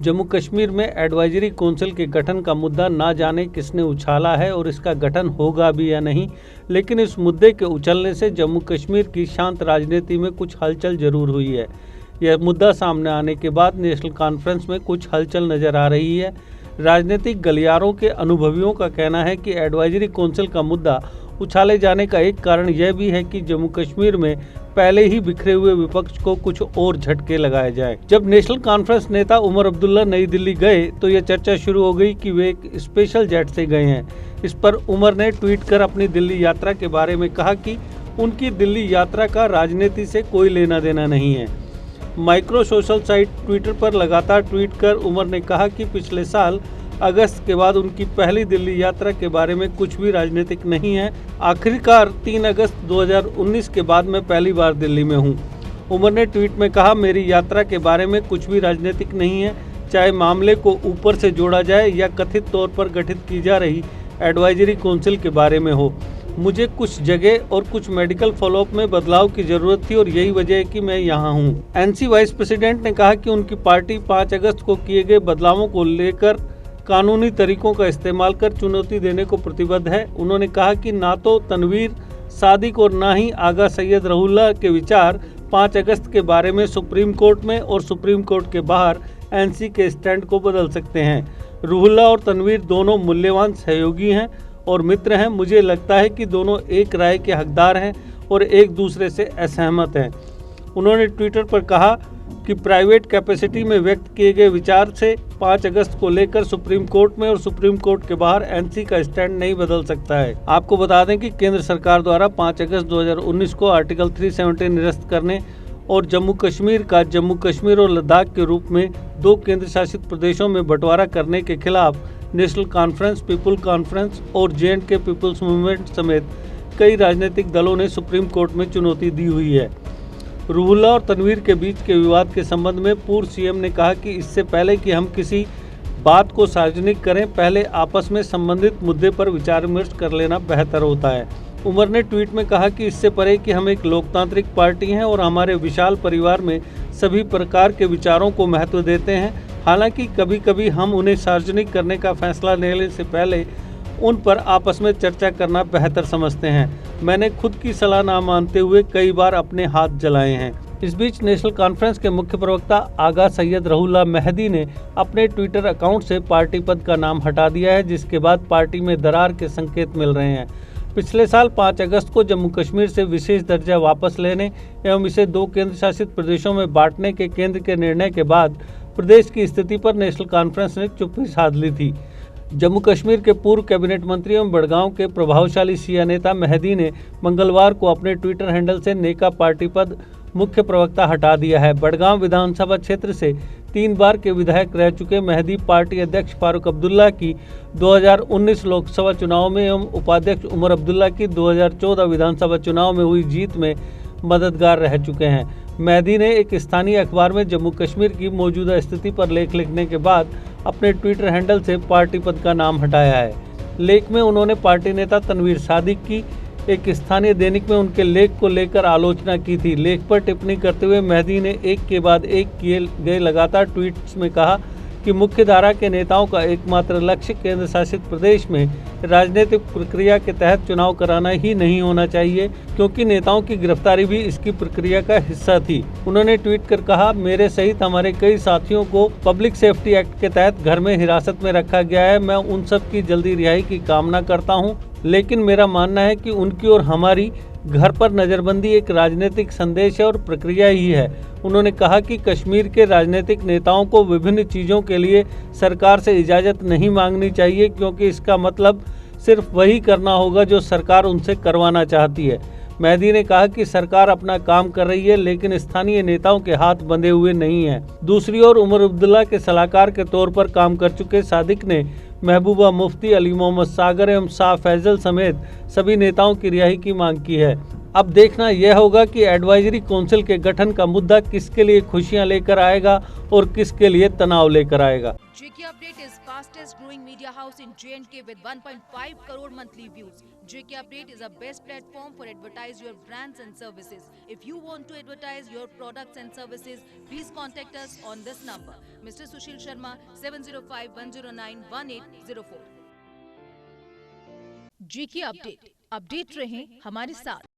जम्मू कश्मीर में advisory council के गठन का मुद्दा ना जाने किसने उछाला है और इसका गठन होगा भी या नहीं, लेकिन इस मुद्दे के उछलने से जम्मू कश्मीर की शांत राजनीति में कुछ हलचल जरूर हुई है। यह मुद्दा सामने आने के बाद नेशनल कॉन्फ्रेंस में कुछ हलचल नजर आ रही है। राजनीतिक गलियारों के अनुभवियों का कहना है कि एडवाइजरी काउंसिल का मुद्दा उछाले जाने का एक कारण यह भी है कि जम्मू कश्मीर में पहले ही बिखरे हुए विपक्ष को कुछ और झटके लगाए जाए। जब नेशनल कॉन्फ्रेंस नेता उमर अब्दुल्ला नई दिल्ली गए तो यह चर्चा शुरू हो गई कि वे एक स्पेशल जेट से गए हैं। इस पर उमर ने ट्वीट कर अपनी दिल्ली यात्रा के बारे में कहा कि उनकी दिल्ली यात्रा का राजनीति से कोई लेना देना नहीं है। माइक्रो सोशल साइट ट्विटर पर लगातार ट्वीट कर उमर ने कहा कि पिछले साल अगस्त के बाद उनकी पहली दिल्ली यात्रा के बारे में कुछ भी राजनीतिक नहीं है। आखिरकार 3 अगस्त 2019 के बाद मैं पहली बार दिल्ली में हूं। उमर ने ट्वीट में कहा, मेरी यात्रा के बारे में कुछ भी राजनीतिक नहीं है, चाहे मामले को ऊपर से जोड़ा जाए या कथित तौर पर गठित की जा रही एडवाइजरी काउंसिल के बारे में हो। मुझे कुछ जगह और कुछ मेडिकल फॉलोअप में बदलाव की जरूरत थी और यही वजह है कि मैं यहाँ हूँ। एनसी वाइस प्रेसिडेंट ने कहा कि उनकी पार्टी 5 अगस्त को किए गए बदलावों को लेकर कानूनी तरीकों का इस्तेमाल कर चुनौती देने को प्रतिबद्ध है। उन्होंने कहा कि ना तो तनवीर सादिक और ना ही आगा सैयद रहुल्ला के विचार 5 अगस्त के बारे में सुप्रीम कोर्ट में और सुप्रीम कोर्ट के बाहर एनसी के स्टैंड को बदल सकते हैं। रहुल्ला और तनवीर दोनों मूल्यवान सहयोगी हैं और मित्र हैं। मुझे लगता है कि दोनों एक राय के हकदार हैं और एक दूसरे से असहमत हैं। उन्होंने ट्विटर पर कहा कि प्राइवेट कैपेसिटी में व्यक्त किए गए विचार से 5 अगस्त को लेकर सुप्रीम कोर्ट में और सुप्रीम कोर्ट के बाहर एनसी का स्टैंड नहीं बदल सकता है। आपको बता दें कि केंद्र सरकार द्वारा 5 अगस्त 2019 को आर्टिकल 370 निरस्त करने और जम्मू कश्मीर का जम्मू कश्मीर और लद्दाख के रूप में 2 केंद्र शासित प्रदेशों में बंटवारा करने के खिलाफ नेशनल कॉन्फ्रेंस, पीपुल कॉन्फ्रेंस और J&K पीपुल्स मूवमेंट समेत कई राजनीतिक दलों ने सुप्रीम कोर्ट में चुनौती दी हुई है। रहुल्ला और तनवीर के बीच के विवाद के संबंध में पूर्व सीएम ने कहा कि इससे पहले कि हम किसी बात को सार्वजनिक करें, पहले आपस में संबंधित मुद्दे पर विचार विमर्श कर लेना बेहतर होता है। उमर ने ट्वीट में कहा कि इससे परे कि हम एक लोकतांत्रिक पार्टी हैं और हमारे विशाल परिवार में सभी प्रकार के विचारों को महत्व देते हैं। हालांकि कभी कभी हम उन्हें सार्वजनिक करने का फैसला लेने से पहले उन पर आपस में चर्चा करना बेहतर समझते हैं। मैंने खुद की सलाह ना मानते हुए कई बार अपने हाथ जलाए हैं। इस बीच नेशनल कॉन्फ्रेंस के मुख्य प्रवक्ता आगा सैयद रहुल्ला मेहदी ने अपने ट्विटर अकाउंट से पार्टी पद का नाम हटा दिया है, जिसके बाद पार्टी में दरार के संकेत मिल रहे हैं। पिछले साल 5 अगस्त को जम्मू कश्मीर से विशेष दर्जा वापस लेने एवं इसे 2 केंद्र शासित प्रदेशों में बांटने के केंद्र के निर्णय के बाद प्रदेश की स्थिति पर नेशनल कॉन्फ्रेंस ने चुप्पी साध ली थी। जम्मू कश्मीर के पूर्व कैबिनेट मंत्री एवं बड़गांव के प्रभावशाली शिया नेता मेहदी ने मंगलवार को अपने ट्विटर हैंडल से नेका पार्टी पद मुख्य प्रवक्ता हटा दिया है। बड़गांव विधानसभा क्षेत्र से 3 बार के विधायक रह चुके मेहदी पार्टी अध्यक्ष फारूक अब्दुल्ला की 2019 लोकसभा चुनाव में एवं उपाध्यक्ष उमर अब्दुल्ला की 2014 विधानसभा चुनाव में हुई जीत में मददगार रह चुके हैं। मेहदी ने एक स्थानीय अखबार में जम्मू कश्मीर की मौजूदा स्थिति पर लेख लिखने के बाद अपने ट्विटर हैंडल से पार्टी पद का नाम हटाया है। लेख में उन्होंने पार्टी नेता तनवीर सादिक की एक स्थानीय दैनिक में उनके लेख को लेकर आलोचना की थी। लेख पर टिप्पणी करते हुए मेहदी ने एक के बाद एक किए गए लगातार ट्वीट्स में कहा कि मुख्य धारा के नेताओं का एकमात्र लक्ष्य केंद्र शासित प्रदेश में राजनीतिक प्रक्रिया के तहत चुनाव कराना ही नहीं होना चाहिए, क्योंकि नेताओं की गिरफ्तारी भी इसकी प्रक्रिया का हिस्सा थी। उन्होंने ट्वीट कर कहा, मेरे सहित हमारे कई साथियों को पब्लिक सेफ्टी एक्ट के तहत घर में हिरासत में रखा गया है। मैं उन सब की जल्दी रिहाई की कामना करता हूं, लेकिन मेरा मानना है कि उनकी और हमारी घर पर नज़रबंदी एक राजनीतिक संदेश है और प्रक्रिया ही है। उन्होंने कहा कि कश्मीर के राजनीतिक नेताओं को विभिन्न चीज़ों के लिए सरकार से इजाज़त नहीं मांगनी चाहिए, क्योंकि इसका मतलब सिर्फ वही करना होगा जो सरकार उनसे करवाना चाहती है। मेहदी ने कहा कि सरकार अपना काम कर रही है, लेकिन स्थानीय नेताओं के हाथ बंधे हुए नहीं हैं। दूसरी ओर उमर अब्दुल्ला के सलाहकार के तौर पर काम कर चुके सादिक ने महबूबा मुफ्ती, अली मोहम्मद सागर एवं शाह फैजल समेत सभी नेताओं की रिहाई की मांग की है। अब देखना यह होगा कि एडवाइजरी काउंसिल के गठन का मुद्दा किसके लिए खुशियां लेकर आएगा और किसके लिए तनाव लेकर आएगा। जेके update is fastest growing media house in J&K with 1.5 crore monthly views. JK Update is a best platform for advertise your brands and services. If you want to advertise your products and services, please contact us on this number. Mr. Sushil Sharma, 705-109-1804. JK Update, update रहें हमारे साथ।